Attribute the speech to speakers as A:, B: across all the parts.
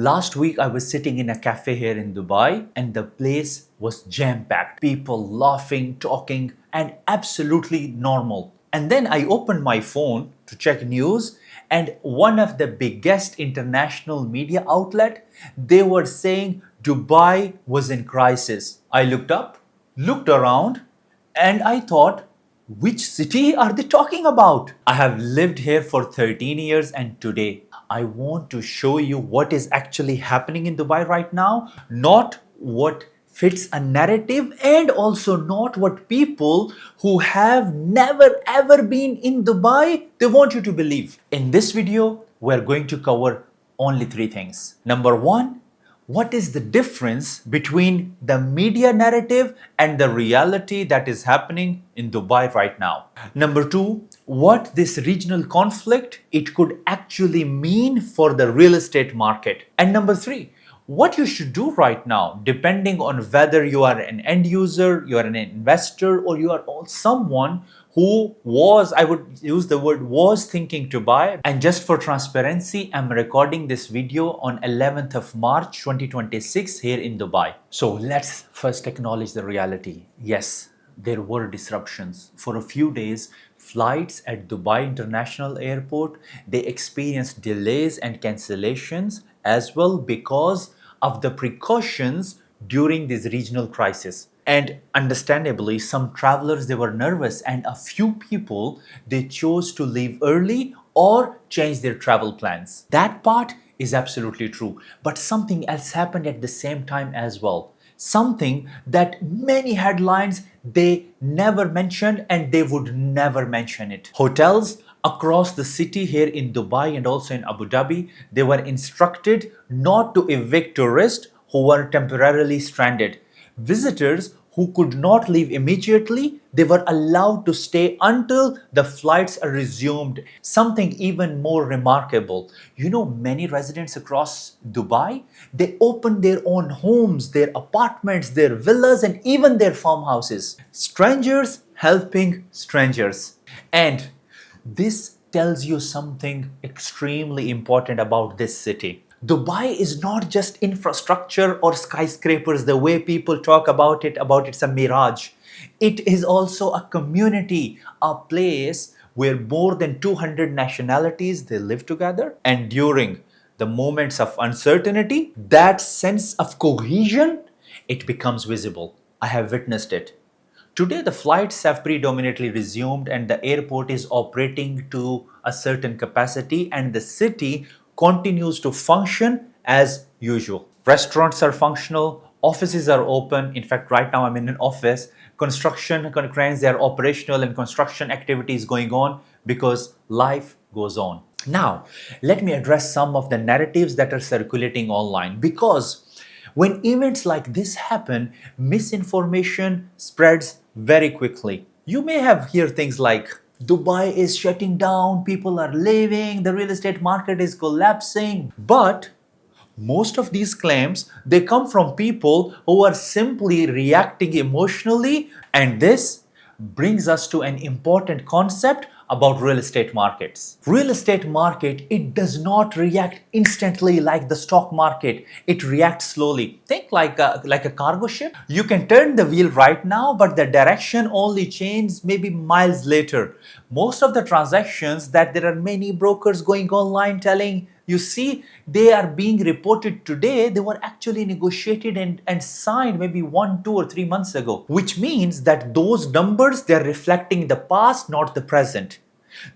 A: Last week, I was sitting in a cafe here in Dubai and the place was jam packed. People laughing, talking, and absolutely normal. And then I opened my phone to check news, and one of the biggest international media outlet, they were saying Dubai was in crisis. I looked up, looked around, and I thought, which city are they talking about? I have lived here for 13 years and today I want to show you what is actually happening in Dubai right now, not what fits a narrative and also not what people who have never ever been in Dubai they want you to believe. In this video, we're going to cover only three things. Number one, what is the difference between the media narrative and the reality that is happening in Dubai right now? Number two, what this regional conflict it could actually mean for the real estate market. And number three, what you should do right now, depending on whether you are an end user, you are an investor, or you are someone who was, I would use the word was thinking to buy. And just for transparency, I'm recording this video on 11th of March 2026 here in Dubai. So let's first acknowledge the reality. Yes, there were disruptions. For a few days, flights at Dubai International Airport, they experienced delays and cancellations as well because of the precautions during this regional crisis. And understandably, some travelers they were nervous and a few people they chose to leave early or change their travel plans. That part is absolutely true. But something else happened at the same time as well. Something that many headlines they never mentioned and they would never mention it. Hotels across the city here in Dubai and also in Abu Dhabi, they were instructed not to evict tourists who were temporarily stranded. Visitors who could not leave immediately, they were allowed to stay until the flights are resumed. Something even more remarkable. You know, many residents across Dubai, they opened their own homes, their apartments, their villas, and even their farmhouses. Strangers helping strangers. And this tells you something extremely important about this city. Dubai is not just infrastructure or skyscrapers the way people talk about it's a mirage. It is also a community, a place where more than 200 nationalities they live together, and during the moments of uncertainty, that sense of cohesion it becomes visible. I have witnessed it. Today, the flights have predominantly resumed and the airport is operating to a certain capacity and the city continues to function as usual. Restaurants are functional, offices are open. In fact, right now I'm in an office. Construction cranes, they are operational and construction activity is going on because life goes on. Now, let me address some of the narratives that are circulating online because when events like this happen, misinformation spreads very quickly. You may have heard things like Dubai is shutting down, people are leaving, the real estate market is collapsing. But most of these claims they come from people who are simply reacting emotionally, and this brings us to an important concept about real estate markets. Real estate market, it does not react instantly like the stock market. It reacts slowly. Think like a cargo ship. You can turn the wheel right now, but the direction only changes maybe miles later. Most of the transactions that there are many brokers going online telling you see, they are being reported today. They were actually negotiated and signed maybe 1, 2, or 3 months ago, which means that those numbers, they're reflecting the past, not the present.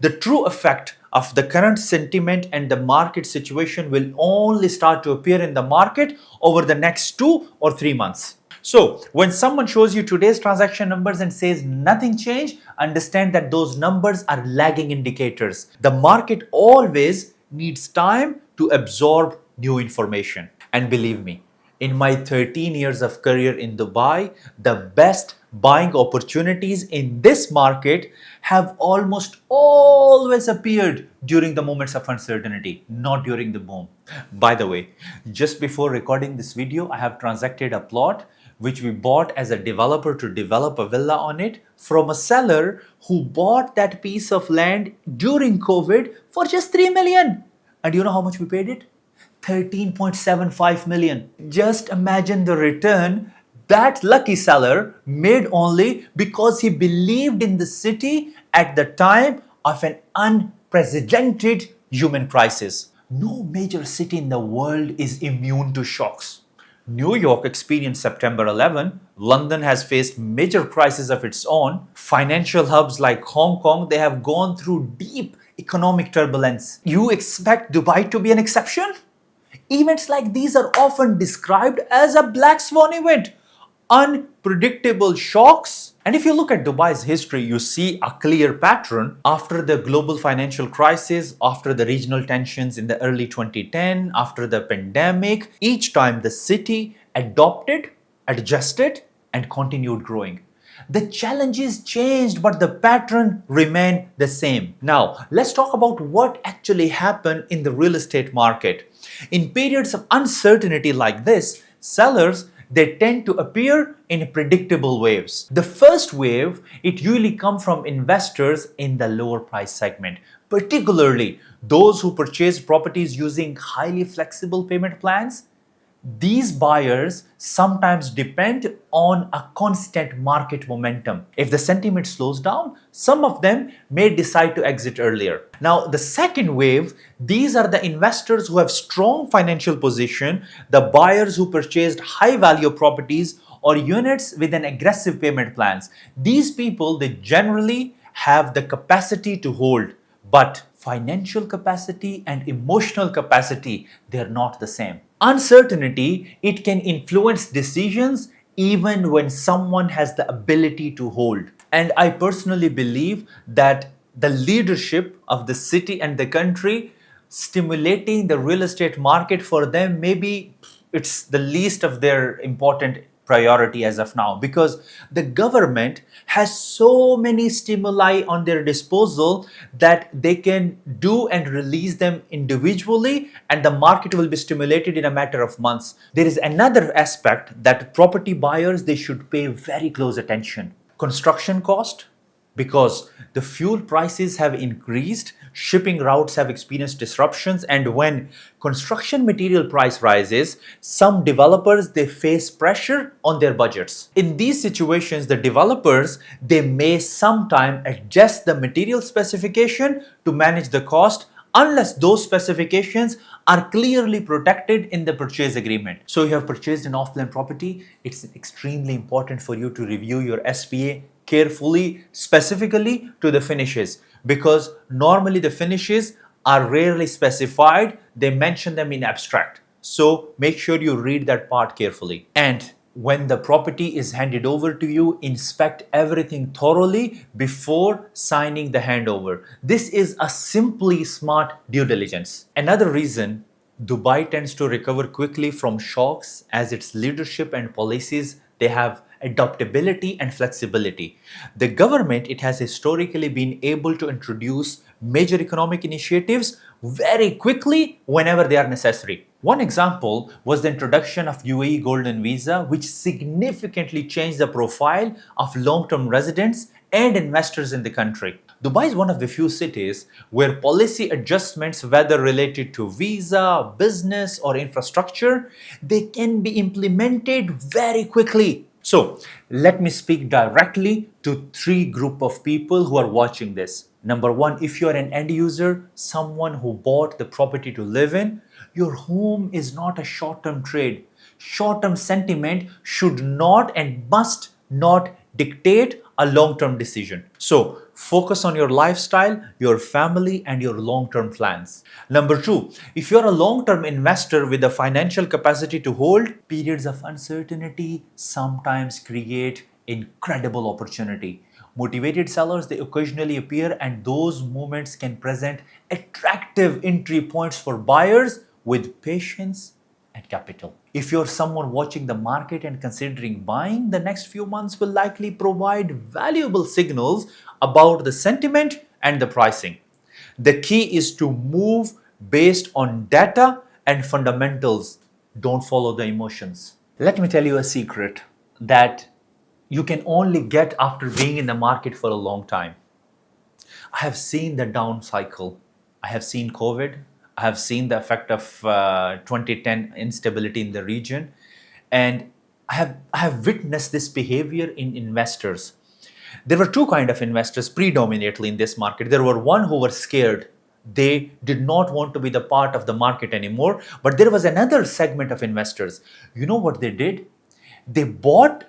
A: The true effect of the current sentiment and the market situation will only start to appear in the market over the next 2 or 3 months. So when someone shows you today's transaction numbers and says nothing changed, understand that those numbers are lagging indicators. The market always needs time to absorb new information. And believe me, in my 13 years of career in Dubai, the best buying opportunities in this market have almost always appeared during the moments of uncertainty, not during the boom. By the way, just before recording this video, I have transacted a plot which we bought as a developer to develop a villa on it from a seller who bought that piece of land during COVID for just 3 million. And you know how much we paid it? 13.75 million. Just imagine the return that lucky seller made only because he believed in the city at the time of an unprecedented human crisis. No major city in the world is immune to shocks. New York experienced September 11. London has faced major crises of its own. Financial hubs like Hong Kong, they have gone through deep economic turbulence. You expect Dubai to be an exception? Events like these are often described as a black swan event, unpredictable shocks. And if you look at Dubai's history, you see a clear pattern. After the global financial crisis, after the regional tensions in the early 2010, after the pandemic, each time the city adopted, adjusted, and continued growing. The challenges changed, but the pattern remained the same. Now, let's talk about what actually happened in the real estate market. In periods of uncertainty like this, sellers, they tend to appear in predictable waves. The first wave, it usually comes from investors in the lower price segment, particularly those who purchase properties using highly flexible payment plans. These buyers sometimes depend on a constant market momentum. If the sentiment slows down, some of them may decide to exit earlier. Now, the second wave, these are the investors who have strong financial position, the buyers who purchased high value properties or units with an aggressive payment plans. These people, they generally have the capacity to hold, but financial capacity and emotional capacity, they're not the same. Uncertainty, it can influence decisions even when someone has the ability to hold. And I personally believe that the leadership of the city and the country stimulating the real estate market for them, maybe it's the least of their important priority as of now, because the government has so many stimuli on their disposal that they can do and release them individually, and the market will be stimulated in a matter of months. There is another aspect that property buyers, they should pay very close attention. Construction cost, because the fuel prices have increased, shipping routes have experienced disruptions, and when construction material price rises, some developers, they face pressure on their budgets. In these situations, the developers, they may sometime adjust the material specification to manage the cost, unless those specifications are clearly protected in the purchase agreement. So you have purchased an off-plan property, it's extremely important for you to review your SPA carefully, specifically to the finishes, because normally the finishes are rarely specified, they mention them in abstract. So make sure you read that part carefully. And when the property is handed over to you, inspect everything thoroughly before signing the handover. This is a simply smart due diligence. Another reason Dubai tends to recover quickly from shocks as its leadership and policies, they have adaptability and flexibility. The government, it has historically been able to introduce major economic initiatives very quickly whenever they are necessary. One example was the introduction of UAE Golden Visa, which significantly changed the profile of long-term residents and investors in the country. Dubai is one of the few cities where policy adjustments, whether related to visa, business, or infrastructure, they can be implemented very quickly. So let me speak directly to three group of people who are watching this. Number one, if you are an end user, someone who bought the property to live in, your home is not a short-term trade. Short-term sentiment should not and must not dictate a long-term decision. So focus on your lifestyle, your family, and your long-term plans. Number two, if you're a long-term investor with the financial capacity to hold, periods of uncertainty sometimes create incredible opportunity. Motivated sellers, they occasionally appear, and those moments can present attractive entry points for buyers with patience and capital. If you're someone watching the market and considering buying, the next few months will likely provide valuable signals about the sentiment and the pricing. The key is to move based on data and fundamentals. Don't follow the emotions. Let me tell you a secret that you can only get after being in the market for a long time. I have seen the down cycle. I have seen COVID. I have seen the effect of 2010 instability in the region, and I have witnessed this behavior in investors. There were two kind of investors predominantly in this market. There were one who were scared. They did not want to be the part of the market anymore. But there was another segment of investors. You know what they did? They bought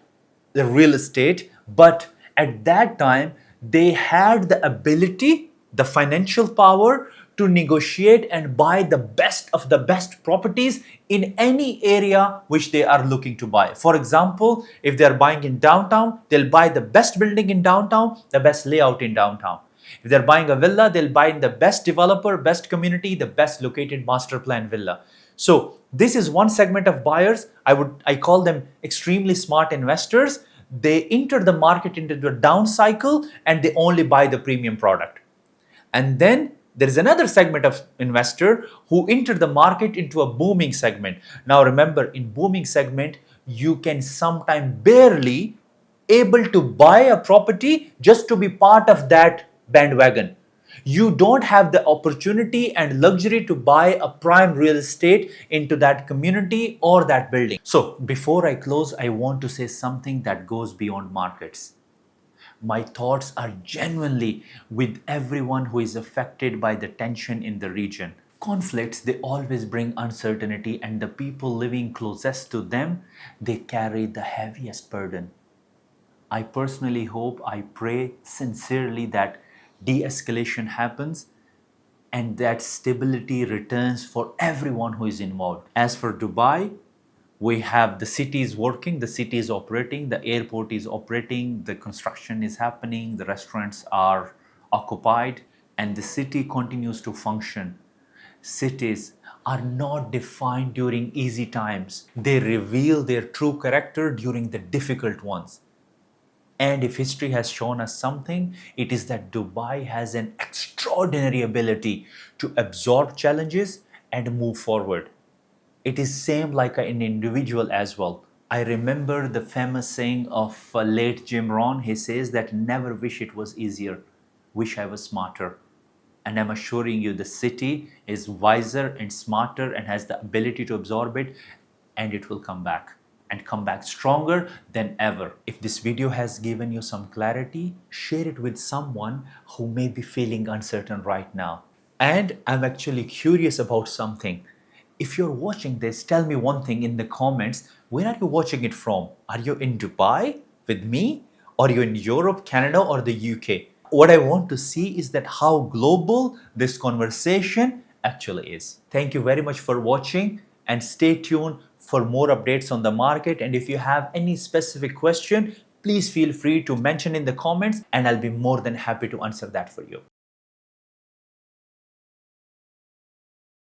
A: the real estate, but at that time they had the ability, the financial power to negotiate and buy the best of the best properties in any area which they are looking to buy. For example, if they are buying in downtown, they'll buy the best building in downtown, the best layout in downtown. If they're buying a villa, they'll buy in the best developer, best community, the best located master plan villa. So this is one segment of buyers. I call them extremely smart investors. They enter the market into the down cycle and they only buy the premium product. And then there is another segment of investor who enter the market into a booming segment. Now remember, in booming segment, you can sometimes barely able to buy a property just to be part of that bandwagon. You don't have the opportunity and luxury to buy a prime real estate into that community or that building. So before I close, I want to say something that goes beyond markets. My thoughts are genuinely with everyone who is affected by the tension in the region. Conflicts, they always bring uncertainty, and the people living closest to them, they carry the heaviest burden. I personally hope, I pray sincerely that de-escalation happens and that stability returns for everyone who is involved. As for Dubai, we have the city is working, the city is operating, the airport is operating, the construction is happening, the restaurants are occupied, and the city continues to function. Cities are not defined during easy times. They reveal their true character during the difficult ones. And if history has shown us something, it is that Dubai has an extraordinary ability to absorb challenges and move forward. It is same like an individual as well. I remember the famous saying of late Jim Rohn. He says that never wish it was easier, wish I was smarter. And I'm assuring you, the city is wiser and smarter and has the ability to absorb it, and it will come back and come back stronger than ever. If this video has given you some clarity, share it with someone who may be feeling uncertain right now. And I'm actually curious about something. If you're watching this, tell me one thing in the comments. Where are you watching it from? Are you in Dubai with me? Or are you in Europe, Canada, or the UK? What I want to see is that how global this conversation actually is. Thank you very much for watching, and stay tuned for more updates on the market. And if you have any specific question, please feel free to mention in the comments and I'll be more than happy to answer that for you.